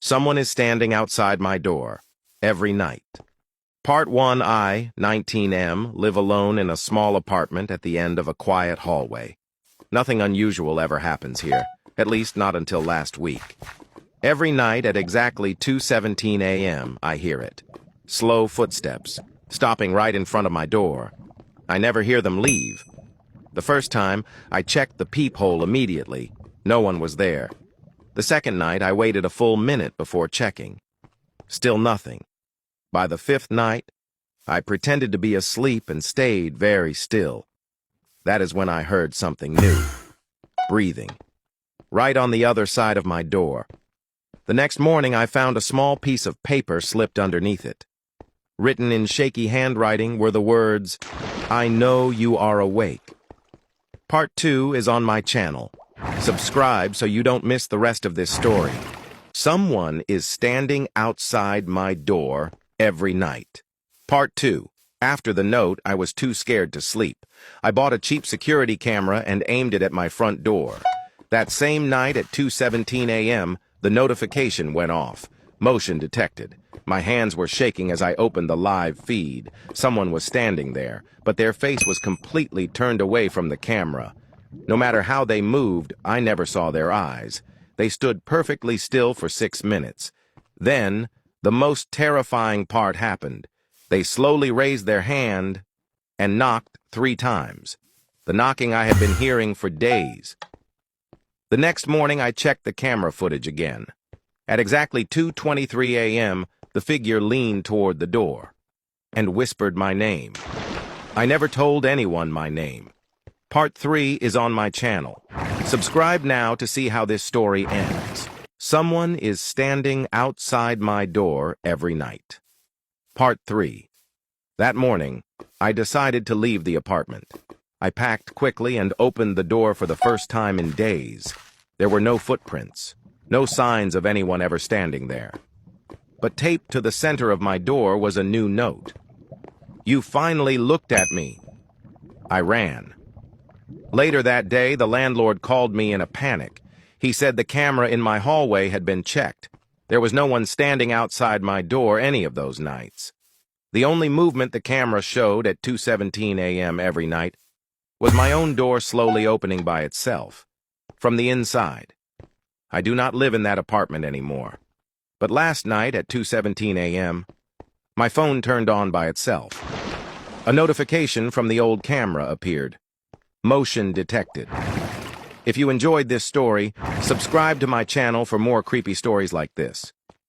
Someone is standing outside my door every night. Part 1. I, 19M, live alone in a small apartment at the end of a quiet hallway. Nothing unusual ever happens here, at least not until last week. Every night at exactly 2:17 a.m., I hear it. Slow footsteps, stopping right in front of my door. I never hear them leave. The first time, I checked the peephole immediately. No one was there. The second night, I waited a full minute before checking. Still nothing. By the fifth night, I pretended to be asleep and stayed very still. That is when I heard something new. Breathing. Right on the other side of my door. The next morning, I found a small piece of paper slipped underneath it. Written in shaky handwriting were the words, "I know you are awake." Part 2 is on my channel. Subscribe so you don't miss the rest of this story. Someone is standing outside my door every night. Part 2. After the note, I was too scared to sleep. I bought a cheap security camera and aimed it at my front door. That same night at 2:17 a.m., the notification went off. Motion detected. My hands were shaking as I opened the live feed. Someone was standing there, but their face was completely turned away from the camera. No matter how they moved, I never saw their eyes. They stood perfectly still for 6 minutes. Then, the most terrifying part happened. They slowly raised their hand and knocked 3 times. The knocking I had been hearing for days. The next morning, I checked the camera footage again. At exactly 2:23 a.m., the figure leaned toward the door and whispered my name. I never told anyone my name. Part 3 is on my channel. Subscribe now to see how this story ends. Someone is standing outside my door every night. Part 3. That morning, I decided to leave the apartment. I packed quickly and opened the door for the first time in days. There were no footprints, no signs of anyone ever standing there. But taped to the center of my door was a new note. "You finally looked at me." I ran. Later that day, the landlord called me in a panic. He said the camera in my hallway had been checked. There was no one standing outside my door any of those nights. The only movement the camera showed at 2:17 a.m. every night was my own door slowly opening by itself, from the inside. I do not live in that apartment anymore. But last night at 2:17 a.m., my phone turned on by itself. A notification from the old camera appeared. Motion detected. If you enjoyed this story, subscribe to my channel for more creepy stories like this.